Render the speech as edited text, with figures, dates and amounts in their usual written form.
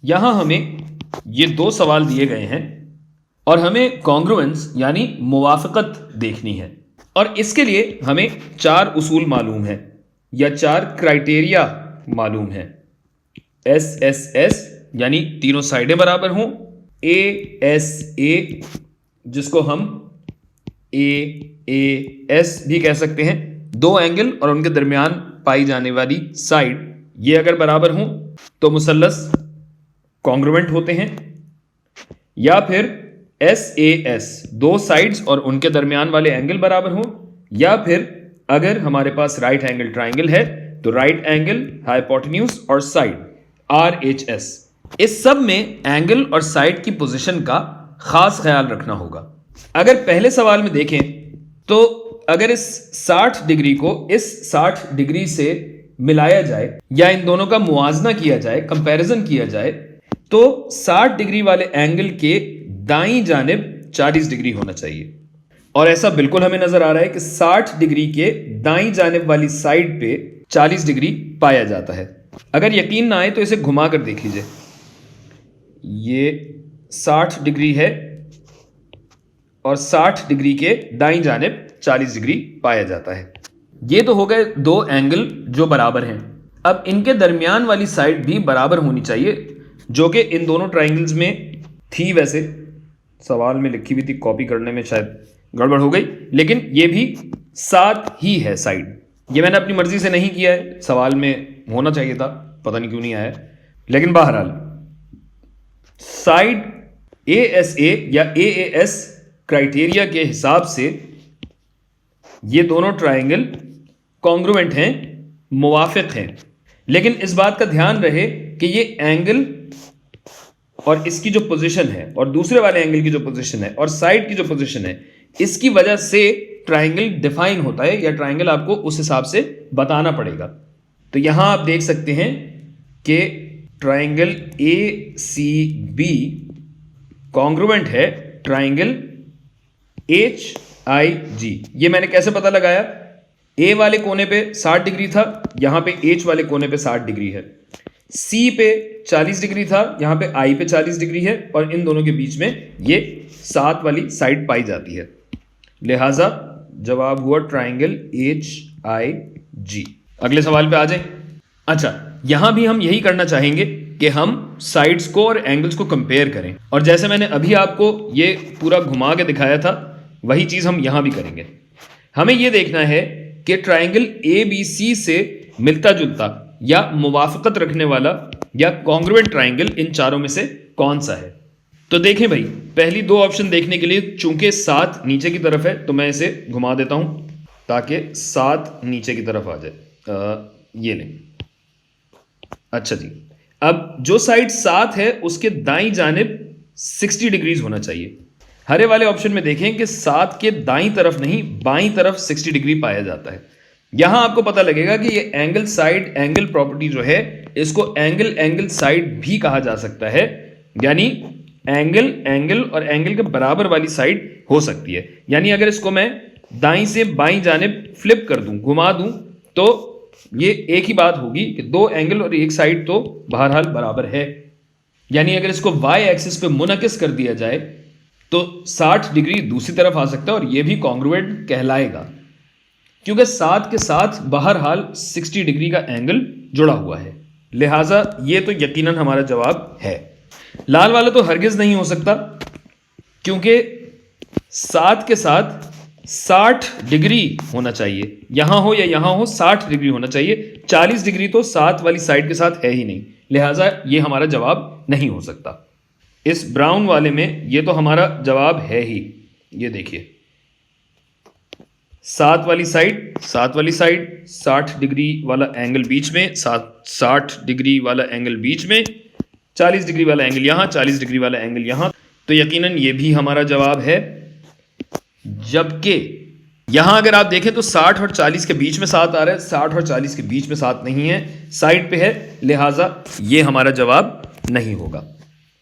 यहां हमें ये दो सवाल दिए गए हैं और हमें कॉन्ग्रुएंस यानी मुवाफकत देखनी है, और इसके लिए हमें चार उसूल मालूम है या चार क्राइटेरिया मालूम है। SSS यानी तीनों साइडें बराबर हों, ASA जिसको हम AAS भी कह सकते हैं, दो एंगल और उनके दरमियान पाई जाने वाली साइड ये अगर बराबर हों तो मुसल्लस कॉन्ग्रुएंट होते हैं, या फिर SAS दो साइड्स और उनके दरमियान वाले एंगल बराबर हों, या फिर अगर हमारे पास राइट एंगल ट्राइंगल है तो राइट एंगल, हाइपोटेन्यूज और साइड RHS। इस सब में एंगल और साइड की पोजीशन का खास ख्याल रखना होगा। अगर पहले सवाल में देखें तो अगर इस 60 डिग्री को इस 60 डिग्री से मिलाया जाए या इन दोनों का मुआजना किया जाए, कंपैरिजन किया जाए, तो 60 डिग्री वाले एंगल के दाईं जानिब 40 डिग्री होना चाहिए, और ऐसा बिल्कुल हमें नजर आ रहा है कि 60 डिग्री के दाईं जानिब वाली साइड पे 40 डिग्री पाया जाता है। अगर यकीन ना आए तो इसे घुमा कर देख लीजिए, ये 60 डिग्री है और 60 डिग्री के दाईं जानिब 40 डिग्री पाया जाता है। ये तो हो गए दो एंगल जो बराबर हैं। अब इनके दरमियान वाली साइड भी बराबर होनी चाहिए, जो कि इन दोनों ट्राइंगल्स में थी। वैसे सवाल में लिखी हुई थी, कॉपी करने में शायद गड़बड़ हो गई, लेकिन ये भी 7 ही है साइड। ये मैंने अपनी मर्जी से नहीं किया है, सवाल में होना चाहिए था, पता नहीं क्यों नहीं आया, लेकिन बहरहाल साइड ASA या AAS क्राइटेरिया के हिसाब से ये दोनों ट्राइंगल कॉन्ग्रुएंट हैं, मुवाफिक हैं। लेकिन इस बात का ध्यान रहे कि ये एंगल और इसकी जो पोजीशन है और दूसरे वाले एंगल की जो पोजीशन है और साइड की जो पोजीशन है, इसकी वजह से ट्राइंगल डिफाइन होता है या ट्राइंगल आपको उस हिसाब से बताना पड़ेगा। तो यहां आप देख सकते हैं कि ट्राइंगल ACB कॉन्ग्रुएंट है ट्राइंगल HIG। ये मैंने कैसे पता लगाया? A वाले कोने पे 60 डिग्री था, यहां पे H वाले कोने पे 60 डिग्री है, C पे 40 डिग्री था, यहां पे I पे 40 डिग्री है, और इन दोनों के बीच में ये 7 वाली साइड पाई जाती है। लिहाजा जवाब हुआ ट्राइंगल HIG। अगले सवाल पे आ जाए। अच्छा, यहां भी हम यही करना चाहेंगे कि हम साइड्स को और एंगल्स को कंपेयर करें, और जैसे मैंने अभी आपको ये पूरा घुमा के दिखाया था वही चीज हम यहां भी करेंगे। हमें यह देखना है कि ट्राइंगल ABC से मिलता जुलता या मुवाफकत रखने वाला या कॉन्ग्रुएंट ट्राइंगल इन चारों में से कौन सा है। तो देखें भाई, पहली दो ऑप्शन देखने के लिए चूंकि 7 नीचे की तरफ है तो मैं इसे घुमा देता हूं ताकि 7 नीचे की तरफ आ जाए। ये लें। अच्छा जी, अब जो साइड 7 है उसके दाईं जानिब 60 डिग्रीज होना चाहिए। हरे वाले ऑप्शन में देखें कि 7 के दाईं तरफ नहीं, बाईं तरफ 60 डिग्री पाया जाता है। यहां आपको पता लगेगा कि ये एंगल साइड एंगल प्रॉपर्टी जो है, इसको एंगल एंगल साइड भी कहा जा सकता है, यानी एंगल एंगल और एंगल के बराबर वाली साइड हो सकती है। यानी अगर इसको मैं दाईं से बाईं जानिब फ्लिप कर दूं, घुमा दूं, तो ये एक ही बात होगी कि दो एंगल और एक साइड तो बहरहाल बराबर है। यानी अगर इसको Y एक्सिस पे मुनकिस कर दिया जाए तो 60 डिग्री दूसरी तरफ आ सकता है और यह भी कॉन्ग्रुएंट कहलाएगा, क्योंकि 7 के साथ बहरहाल 60 डिग्री का एंगल जुड़ा हुआ है। लिहाजा ये तो यकीनन हमारा जवाब है। लाल वाला तो हरगिज नहीं हो सकता, क्योंकि 7 के साथ 60 डिग्री होना चाहिए, यहां हो या यहां हो 60 डिग्री होना चाहिए। 40 डिग्री तो 7 वाली साइड के साथ है ही नहीं, लिहाजा ये हमारा जवाब नहीं हो सकता। इस ब्राउन वाले में ये तो हमारा जवाब है ही। ये देखिए, 7 वाली साइड 60 डिग्री वाला एंगल बीच में, 60 डिग्री वाला एंगल बीच में, 40 डिग्री वाला एंगल यहां, 40 डिग्री वाला एंगल यहां, तो यकीनन ये भी हमारा जवाब है। जबकि यहां अगर आप देखें तो 60 और 40 के बीच में 7 आ रहा है, 60 और 40 के बीच में 7 नहीं है, साइड पे है, लिहाजा ये हमारा जवाब नहीं होगा।